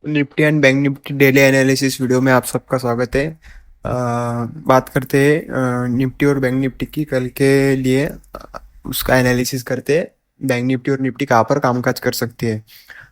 Nifty and bank Nifty daily analysis video में आप सबका स्वागत है। बात करते हैं निफ्टी और बैंक निफ्टी की कल के लिए। उसका एनालिसिस करते हैं बैंक निफ्टी और निफ्टी कहाँ पर कामकाज कर सकती है।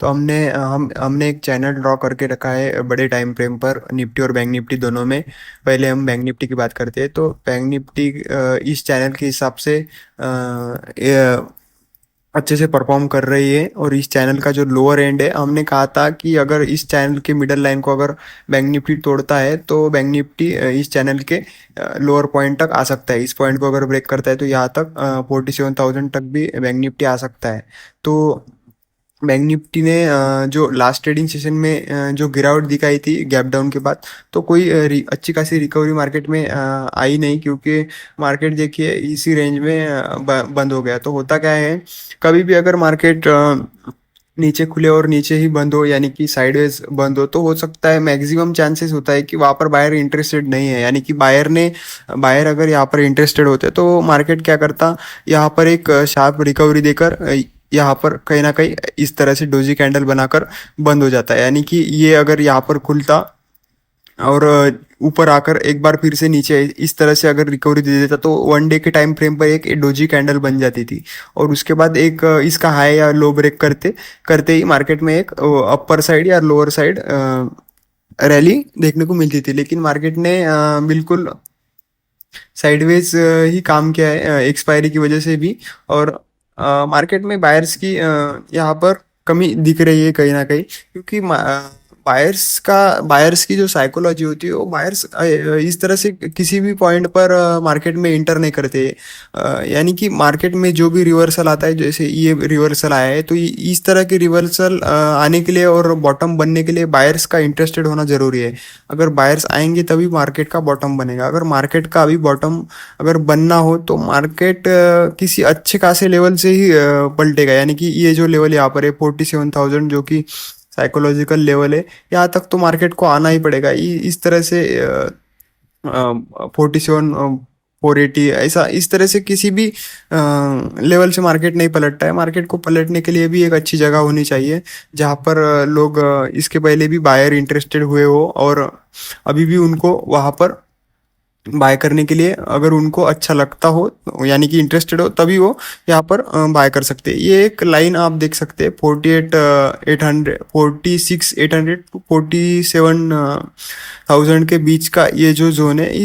तो हमने एक चैनल ड्रॉ करके रखा है बड़े टाइम फ्रेम पर निफ्टी और बैंक निफ्टी दोनों में। पहले हम बैंक निफ्टी की बात करते हैं। तो बैंक निफ्टी इस चैनल के हिसाब से अच्छे से परफॉर्म कर रही है। और इस चैनल का जो लोअर एंड है, हमने कहा था कि अगर इस चैनल के मिडल लाइन को अगर बैंक निफ्टी तोड़ता है तो बैंक निफ्टी इस चैनल के लोअर पॉइंट तक आ सकता है। इस पॉइंट को अगर ब्रेक करता है तो यहाँ तक 47,000 तक भी बैंक निफ्टी आ सकता है। तो बैंक निफ्टी ने जो लास्ट ट्रेडिंग सेशन में जो गिरावट दिखाई थी गैप डाउन के बाद, तो कोई अच्छी खासी रिकवरी मार्केट में आई नहीं, क्योंकि मार्केट देखिए इसी रेंज में बंद हो गया। तो होता क्या है, कभी भी अगर मार्केट नीचे खुले और नीचे ही बंद हो, यानी कि साइडवेज बंद हो, तो हो सकता है, मैक्सिमम चांसेस होता है कि वहाँ पर बायर इंटरेस्टेड नहीं है। यानी कि बायर अगर यहाँ पर इंटरेस्टेड होते तो मार्केट क्या करता, यहाँ पर एक शार्प रिकवरी देकर यहाँ पर कहीं ना कहीं इस तरह से डोजी कैंडल बनाकर बंद हो जाता है। यानी कि ये अगर यहाँ पर खुलता और ऊपर आकर एक बार फिर से नीचे इस तरह से अगर रिकवरी दे देता, तो वन डे के टाइम फ्रेम पर एक डोजी कैंडल बन जाती थी। और उसके बाद एक इसका हाई या लो ब्रेक करते करते ही मार्केट में एक अपर साइड या लोअर साइड रैली देखने को मिलती थी। लेकिन मार्केट ने बिल्कुल साइडवेज ही काम किया है एक्सपायरी की वजह से भी। और मार्केट में बायर्स की यहाँ पर कमी दिख रही है कहीं ना कहीं, क्योंकि बायर्स की जो साइकोलॉजी होती है, वो बायर्स इस तरह से किसी भी पॉइंट पर मार्केट में इंटर नहीं करते। यानी कि मार्केट में जो भी रिवर्सल आता है, जैसे ये रिवर्सल आया है, तो इस तरह के रिवर्सल आने के लिए और बॉटम बनने के लिए बायर्स का इंटरेस्टेड होना जरूरी है। अगर बायर्स आएंगे तभी मार्केट का बॉटम बनेगा। अगर मार्केट का अभी बॉटम अगर बनना हो तो मार्केट किसी अच्छे खासे लेवल से ही पलटेगा। यानी कि ये जो लेवल यहाँ पर है 47,000, जो कि साइकोलॉजिकल लेवल है, यहाँ तक तो मार्केट को आना ही पड़ेगा। इस तरह से 47 480 ऐसा इस तरह से किसी भी लेवल से मार्केट नहीं पलटता है। मार्केट को पलटने के लिए भी एक अच्छी जगह होनी चाहिए, जहाँ पर लोग इसके पहले भी बायर इंटरेस्टेड हुए हो और अभी भी उनको वहाँ पर बाय करने के लिए, अगर उनको अच्छा लगता हो, यानी कि इंटरेस्टेड हो, तभी वो यहाँ पर बाय कर सकते हैं। ये एक लाइन आप देख सकते हैं 48,800 46,800 टू 47,000 के बीच का ये जो जोन है,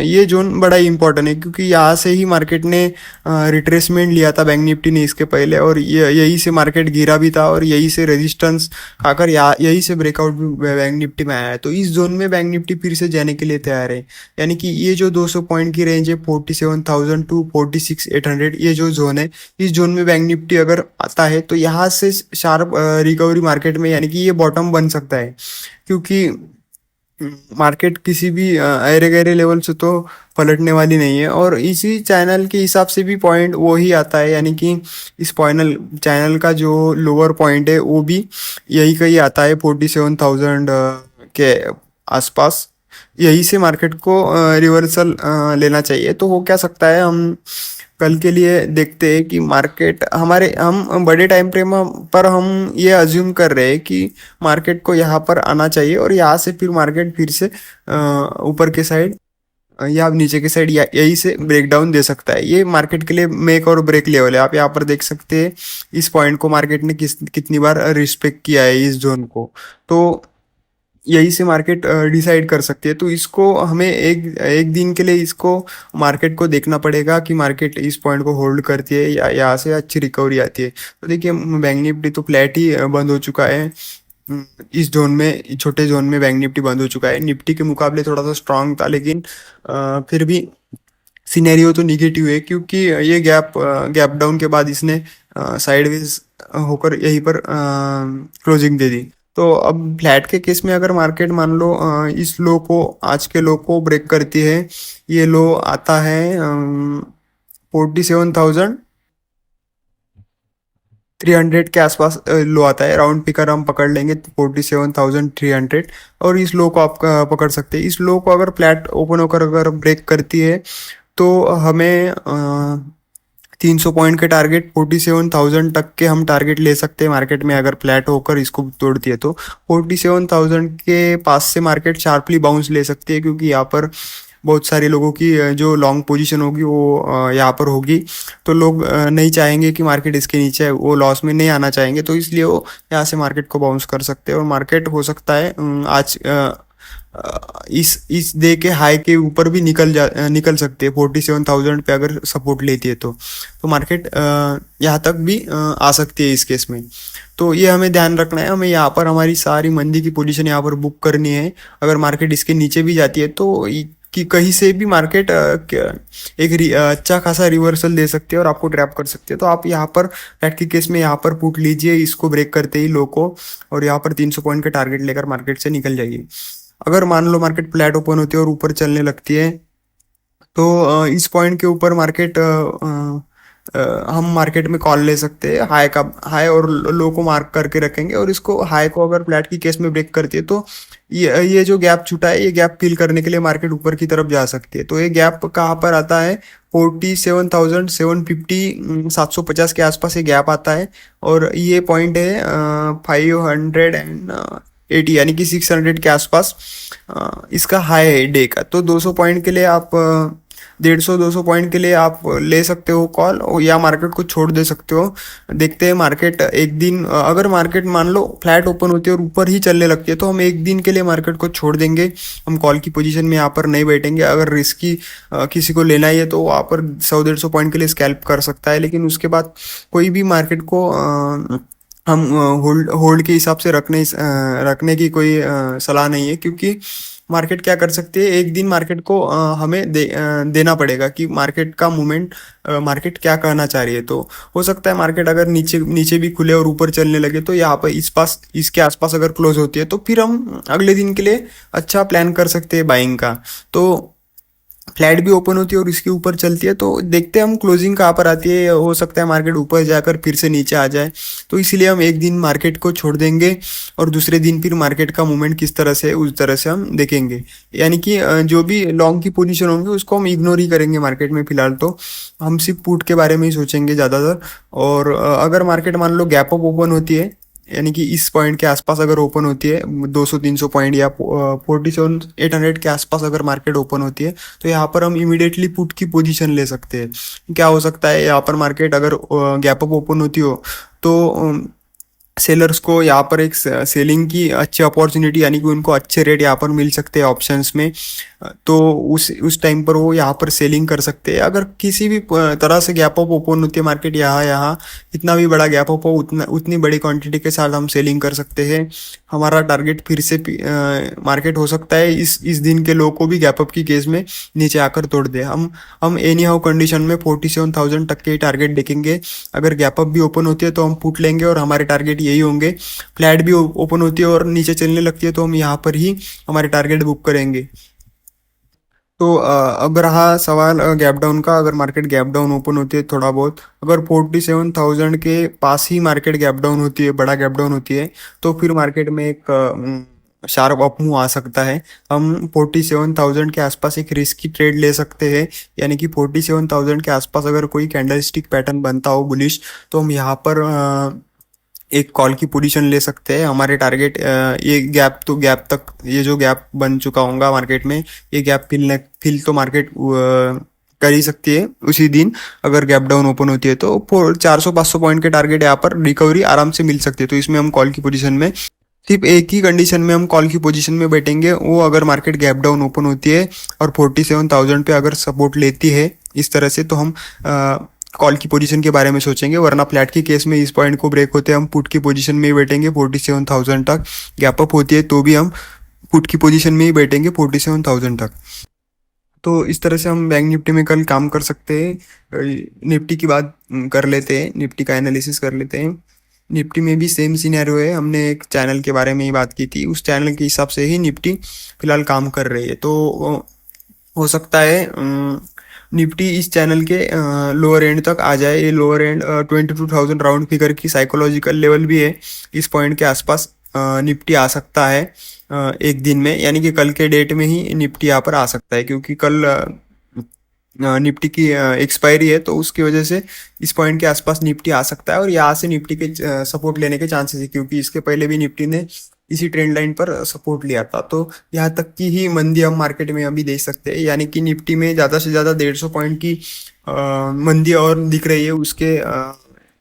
ये जोन बड़ा ही इंपॉर्टेंट है, क्योंकि यहाँ से ही मार्केट ने रिट्रेसमेंट लिया था बैंक निफ्टी ने इसके पहले, और यही से मार्केट गिरा भी था और यही से रेजिस्टेंस खाकर यही से ब्रेकआउट भी बैंक निफ्टी में आया है। तो इस जोन में बैंक निफ्टी फिर से जाने के लिए तैयार है। यानी कि ये जो 200 पॉइंट की रेंज है 47,000 टू 46,800, ये जो जोन है, इस जोन में बैंक निफ्टी अगर आता है तो यहाँ से शार्प रिकवरी मार्केट में, यानी कि ये बॉटम बन सकता है। क्योंकि मार्केट किसी भी अरे गहरे लेवल से तो पलटने वाली नहीं है। और इसी चैनल के हिसाब से भी पॉइंट वो ही आता है, यानी कि इस चैनल का जो लोअर पॉइंट है वो भी यही कहीं आता है 47,000 के आसपास। यही से मार्केट को रिवर्सल लेना चाहिए। तो हो क्या सकता है, हम कल के लिए देखते हैं कि मार्केट हम बड़े टाइम फ्रेम पर हम ये अज्यूम कर रहे हैं कि मार्केट को यहाँ पर आना चाहिए, और यहाँ से फिर मार्केट फिर से ऊपर के साइड या नीचे के साइड यही से ब्रेक डाउन दे सकता है। ये मार्केट के लिए मेक और ब्रेक लेवल है। आप यहाँ पर देख सकते हैं इस पॉइंट को मार्केट ने कितनी बार रिस्पेक्ट किया है, इस जोन को। तो यही से मार्केट डिसाइड कर सकती है। तो इसको हमें एक एक दिन के लिए इसको मार्केट को देखना पड़ेगा कि मार्केट इस पॉइंट को होल्ड करती है या यहाँ से अच्छी रिकवरी आती है। तो देखिए बैंक निफ्टी तो फ्लैट ही बंद हो चुका है। इस जोन में, छोटे जोन में बैंक निफ्टी बंद हो चुका है। निफ्टी के मुकाबले थोड़ा सा स्ट्रांग था, लेकिन फिर भी सिनेरियो तो निगेटिव है, क्योंकि ये गैप डाउन के बाद इसने साइडवेज होकर यहीं पर क्लोजिंग दे दी। तो अब फ्लैट के केस में अगर मार्केट मान लो इस लो को, आज के लो को ब्रेक करती है, ये लो आता है 47,300 के आसपास लो आता है। राउंड फिगर हम पकड़ लेंगे 47,300, और इस लो को आप पकड़ सकते हैं। इस लो को अगर फ्लैट ओपन होकर अगर ब्रेक करती है तो हमें 300 पॉइंट के टारगेट 47,000 तक के हम टारगेट ले सकते हैं मार्केट में, अगर फ्लैट होकर इसको तोड़ती है तो 47,000 के पास से मार्केट शार्पली बाउंस ले सकती है, क्योंकि यहाँ पर बहुत सारे लोगों की जो लॉन्ग पोजीशन होगी वो यहाँ पर होगी। तो लोग नहीं चाहेंगे कि मार्केट इसके नीचे है, वो लॉस में नहीं आना चाहेंगे, तो इसलिए वो यहाँ से मार्केट को बाउंस कर सकते हैं। और मार्केट हो सकता है आज इस डे के हाई के ऊपर भी निकल सकती है 47,000 पे, अगर सपोर्ट लेती है तो मार्केट यहाँ तक भी आ सकती है इस केस में। तो ये हमें ध्यान रखना है, हमें यहाँ पर हमारी सारी मंदी की पोजीशन यहाँ पर बुक करनी है। अगर मार्केट इसके नीचे भी जाती है तो कि कहीं से भी मार्केट अच्छा खासा रिवर्सल दे सकती है और आपको ट्रैप कर सकती है। तो आप यहाँ पर फ्लैट के केस में यहाँ पर पुट लीजिए इसको ब्रेक करते ही लो को, और यहाँ पर 300 पॉइंट का टारगेट लेकर मार्केट से निकल जाइए। अगर मान लो मार्केट फ्लैट ओपन होती है और ऊपर चलने लगती है, तो इस पॉइंट के ऊपर मार्केट हम मार्केट में कॉल ले सकते हैं। हाई और लो को मार्क करके रखेंगे, और इसको हाई को अगर फ्लैट की केस में ब्रेक करती है तो ये जो गैप छूटा है, ये गैप फिल करने के लिए मार्केट ऊपर की तरफ जा सकती है। तो ये गैप कहाँ पर आता है? 47,750 750 के आसपास ये गैप आता है, और ये पॉइंट है 580 यानी कि 600 के आसपास इसका हाई है डे का। तो 200 पॉइंट के लिए आप 150-200 पॉइंट के लिए आप ले सकते हो कॉल, या मार्केट को छोड़ दे सकते हो। देखते हैं मार्केट एक दिन, अगर मार्केट मान लो फ्लैट ओपन होती है और ऊपर ही चलने लगती है, तो हम एक दिन के लिए मार्केट को छोड़ देंगे। हम कॉल की पोजीशन में यहाँ पर नहीं बैठेंगे। अगर रिस्की किसी को लेना ही है तो वहाँ पर 100-150 पॉइंट के लिए स्कैल्प कर सकता है, लेकिन उसके बाद कोई भी मार्केट को हम होल्ड के हिसाब से रखने की कोई सलाह नहीं है, क्योंकि मार्केट क्या कर सकती है, एक दिन मार्केट को हमें देना पड़ेगा कि मार्केट का मूवमेंट, मार्केट क्या कहना चाह रही है। तो हो सकता है मार्केट अगर नीचे नीचे भी खुले और ऊपर चलने लगे, तो यहाँ पर इसके आसपास अगर क्लोज होती है, तो फिर हम अगले दिन के लिए अच्छा प्लान कर सकते हैं बाइंग का। तो फ्लैट भी ओपन होती है और इसके ऊपर चलती है, तो देखते हैं हम क्लोजिंग कहाँ पर आती है। हो सकता है मार्केट ऊपर जाकर फिर से नीचे आ जाए, तो इसीलिए हम एक दिन मार्केट को छोड़ देंगे, और दूसरे दिन फिर मार्केट का मूवमेंट किस तरह से है उस तरह से हम देखेंगे। यानी कि जो भी लॉन्ग की पोजीशन होंगे उसको हम इग्नोर ही करेंगे मार्केट में। फिलहाल तो हम सिर्फ पुट के बारे में ही सोचेंगे ज़्यादातर। और अगर मार्केट मान लो गैप अप ओपन होती है, यानी कि इस पॉइंट के आसपास अगर ओपन होती है 200-300 पॉइंट या 47,800 के आसपास अगर मार्केट ओपन होती है, तो यहाँ पर हम इमीडिएटली पुट की पोजीशन ले सकते हैं। क्या हो सकता है, यहाँ पर मार्केट अगर गैप अप ओपन होती हो तो सेलर्स को यहाँ पर एक सेलिंग की अच्छी अपॉर्चुनिटी, यानी कि उनको अच्छे रेट यहाँ पर मिल सकते हैं ऑप्शंस में, तो उस टाइम पर वो यहाँ पर सेलिंग कर सकते हैं। अगर किसी भी तरह से गैप अप ओपन होती है मार्केट, यहाँ इतना भी बड़ा गैप अप हो, उतनी बड़ी क्वांटिटी के साथ हम सेलिंग कर सकते हैं। हमारा टारगेट फिर से मार्केट हो सकता है इस दिन के लो को भी गैप अप की केस में नीचे आकर तोड़ दे। हम एनी हाउ कंडीशन में 47,000 तक के टारगेट देखेंगे। अगर गैप अप भी ओपन होती है तो हम पुट लेंगे, और हमारे टारगेट यही होंगे। फ्लैट भी ओपन होती है और नीचे चलने लगती है तो हम यहाँ पर ही हमारे टारगेट बुक करेंगे। तो अब रहा सवाल गैप डाउन का। अगर मार्केट गैप डाउन ओपन होती है थोड़ा बहुत, अगर 47,000 के पास ही मार्केट गैप डाउन होती है, बड़ा गैप डाउन होती है, तो फिर मार्केट में एक शार्प अप मूव आ सकता है। हम 47,000 के आसपास एक रिस्की ट्रेड ले सकते हैं, यानी कि 47,000 के आसपास अगर कोई कैंडलस्टिक पैटर्न बनता हो बुलिश, तो हम यहाँ पर एक कॉल की पोजीशन ले सकते हैं। हमारे टारगेट ये गैप तक, ये जो गैप बन चुका होगा मार्केट में, ये गैप फिल तो मार्केट कर ही सकती है उसी दिन। अगर गैप डाउन ओपन होती है तो 400-500 पॉइंट के टारगेट यहाँ पर रिकवरी आराम से मिल सकती है। तो इसमें हम कॉल की पोजीशन में सिर्फ एक ही कंडीशन में हम कॉल की पोजीशन में बैठेंगे, वो अगर मार्केट गैप डाउन ओपन होती है और 47,000 पे अगर सपोर्ट लेती है इस तरह से, तो हम कॉल की पोजीशन के बारे में सोचेंगे। वरना फ्लैट की केस में इस पॉइंट को ब्रेक होते हैं हम पुट की पोजीशन में ही बैठेंगे 47,000 तक। गैप अप होती है तो भी हम पुट की पोजीशन में ही बैठेंगे 47,000 तक। तो इस तरह से हम बैंक निफ्टी में कल काम कर सकते हैं। निफ्टी की बात कर लेते हैं, निफ्टी का एनालिसिस कर लेते हैं। निफ्टी में भी सेम सिनेरियो है। हमने एक चैनल के बारे में ही बात की थी, उस चैनल के हिसाब से ही निफ्टी फिलहाल काम कर रही है। तो हो सकता है निफ्टी इस चैनल के लोअर एंड तक आ जाए। ये लोअर एंड 22,000 राउंड फिगर की साइकोलॉजिकल लेवल भी है। इस पॉइंट के आसपास निफ्टी आ सकता है एक दिन में, यानी कि कल के डेट में ही निफ्टी यहाँ पर आ सकता है, क्योंकि कल निफ्टी की एक्सपायरी है, तो उसकी वजह से इस पॉइंट के आसपास निफ्टी आ सकता है और यहाँ से निफ्टी के सपोर्ट लेने के चांसेस है, क्योंकि इसके पहले भी निफ्टी ने इसी ट्रेंड लाइन पर सपोर्ट लिया था। तो यहाँ तक की ही मंदी हम मार्केट में अभी देख सकते हैं, यानी कि निफ्टी में ज़्यादा से ज़्यादा 150 पॉइंट की मंदी और दिख रही है।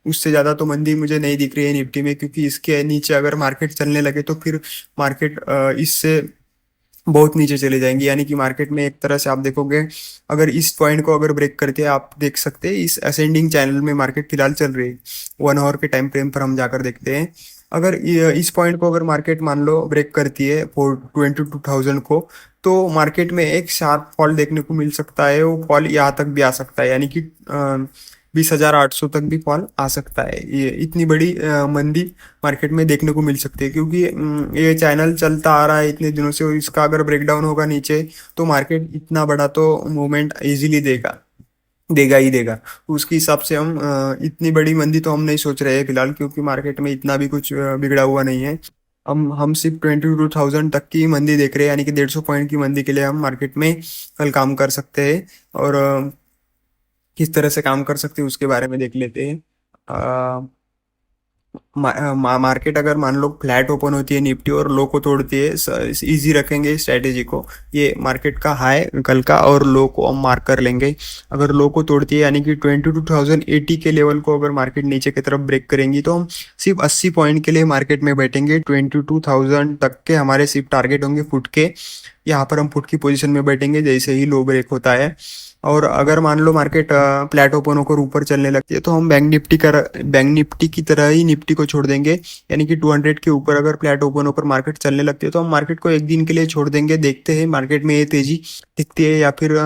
उससे ज़्यादा तो मंदी मुझे नहीं दिख रही है निफ्टी में, क्योंकि इसके नीचे अगर मार्केट चलने लगे तो फिर मार्केट इससे बहुत नीचे चले जाएंगे। यानी कि मार्केट में एक तरह से आप देखोगे, अगर इस पॉइंट को अगर ब्रेक करते हैं, आप देख सकते हैं इस असेंडिंग चैनल में मार्केट फिलहाल चल रही है। 1 आवर के टाइम फ्रेम पर हम जाकर देखते हैं, अगर इस पॉइंट को अगर मार्केट मान लो ब्रेक करती है 22,000 को, तो मार्केट में एक शार्प फॉल देखने को मिल सकता है। वो फॉल यहाँ तक भी आ सकता है, यानी कि 20,800 तक भी फॉल आ सकता है। ये इतनी बड़ी मंदी मार्केट में देखने को मिल सकती है, क्योंकि ये चैनल चलता आ रहा है इतने दिनों से, और इसका अगर ब्रेकडाउन होगा नीचे तो मार्केट इतना बड़ा तो मूवमेंट इजीली देगा, देगा ही देगा। तो उसके हिसाब से हम इतनी बड़ी मंदी तो हम नहीं सोच रहे हैं फिलहाल, क्योंकि मार्केट में इतना भी कुछ बिगड़ा हुआ नहीं है। हम सिर्फ 22,000 तक की मंदी देख रहे हैं, यानी कि 150 पॉइंट की मंदी के लिए हम मार्केट में कल काम कर सकते हैं। और किस तरह से काम कर सकते हैं उसके बारे में देख लेते हैं। मार्केट अगर मान लो फ्लैट ओपन होती है निफ्टी और लो को तोड़ती है, इजी रखेंगे इस स्ट्रैटेजी को। ये मार्केट का हाई कल का और लो को हम मार्क कर लेंगे। अगर लो को तोड़ती है, यानी कि 22,080 के लेवल को अगर मार्केट नीचे की तरफ ब्रेक करेंगी, तो हम सिर्फ 80 पॉइंट के लिए मार्केट में बैठेंगे। 22,000 तक के हमारे सिर्फ टारगेट होंगे फुट के। यहाँ पर हम फुट की पोजीशन में बैठेंगे जैसे ही लो ब्रेक होता है। और अगर मान लो मार्केट फ्लैट ओपन होकर ऊपर चलने लगती है, तो हम बैंक निफ्टी की तरह ही निफ्टी को छोड़ देंगे। यानी कि 200 के ऊपर अगर फ्लैट ओपन होकर मार्केट चलने लगती है, तो हम मार्केट को एक दिन के लिए छोड़ देंगे। देखते हैं मार्केट में ये तेजी दिखती है या फिर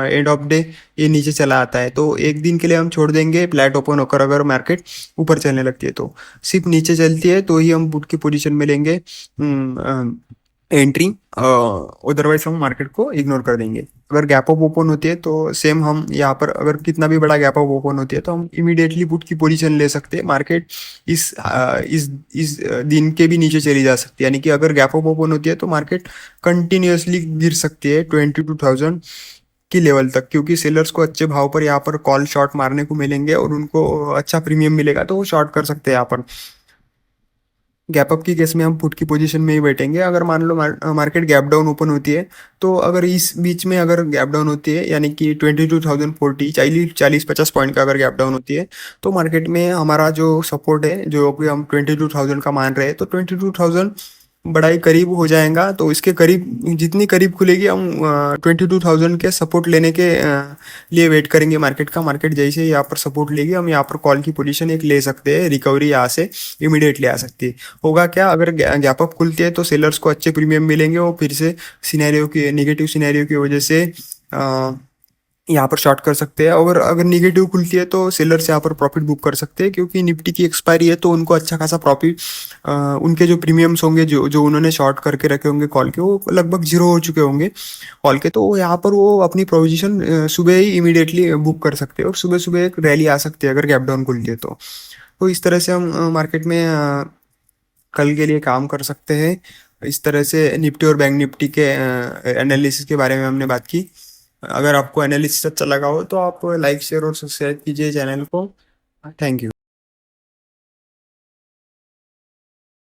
एंड ऑफ डे ये नीचे चला आता है, तो एक दिन के लिए हम छोड़ देंगे फ्लैट ओपन होकर। अगर मार्केट ऊपर चलने लगती है, तो सिर्फ नीचे चलती है तो ही हम पुट की पोजीशन में लेंगे एंट्री, अदरवाइज हम मार्केट को इग्नोर कर देंगे। अगर गैप अप ओपन होती है तो सेम हम यहाँ पर, अगर कितना भी बड़ा गैप अप ओपन होती है तो हम इमीडिएटली पुट की पोजीशन ले सकते हैं। मार्केट इस दिन के भी नीचे चली जा सकती है, यानी कि अगर गैप अप ओपन होती है तो मार्केट कंटिन्यूअसली गिर सकती है 22,000 की लेवल तक, क्योंकि सेलर्स को अच्छे भाव पर यहाँ पर कॉल शॉर्ट मारने को मिलेंगे और उनको अच्छा प्रीमियम मिलेगा, तो वो शॉर्ट कर सकते हैं यहाँ पर। गैप अप की केस में हम पुट की पोजीशन में ही बैठेंगे। अगर मान लो मार्केट गैप डाउन ओपन होती है, तो अगर इस बीच में अगर गैप डाउन होती है, यानी कि 22,040 40-50 पॉइंट का अगर गैप डाउन होती है, तो मार्केट में हमारा जो सपोर्ट है, जो कि हम 22,000 का मान रहे हैं, तो 22,000 बड़ा ही करीब हो जाएगा। तो इसके करीब, जितनी करीब खुलेगी, हम 22,000 के सपोर्ट लेने के लिए वेट करेंगे मार्केट का। मार्केट जैसे ही यहाँ पर सपोर्ट लेगी, हम यहाँ पर कॉल की पोजीशन एक ले सकते हैं। रिकवरी यहाँ से इमीडिएटली आ सकती है। होगा क्या, अगर गैप अप खुलती है तो सेलर्स को अच्छे प्रीमियम मिलेंगे, वो फिर से सिनेरियो की, नेगेटिव सिनेरियो की वजह से यहाँ पर शॉर्ट कर सकते हैं। और अगर निगेटिव खुलती है तो सेलर्स यहाँ पर प्रॉफिट बुक कर सकते हैं, क्योंकि निफ्टी की एक्सपायरी है, तो उनको अच्छा खासा प्रॉफिट, उनके जो प्रीमियम्स होंगे, जो जो उन्होंने शॉर्ट करके रखे होंगे कॉल के, वो लगभग जीरो हो चुके होंगे कॉल के। तो यहाँ पर वो अपनी प्रोविजन सुबह ही इमीडिएटली बुक कर सकते हैं, और सुबह सुबह एक रैली आ सकती है अगर गैप डाउन खुलती है तो इस तरह से हम मार्केट में कल के लिए काम कर सकते हैं। इस तरह से निफ्टी और बैंक निफ्टी के एनालिसिस के बारे में हमने बात की। अगर आपको एनालिसिस अच्छा लगा हो तो आप लाइक शेयर और सब्सक्राइब कीजिए चैनल को। Thank you.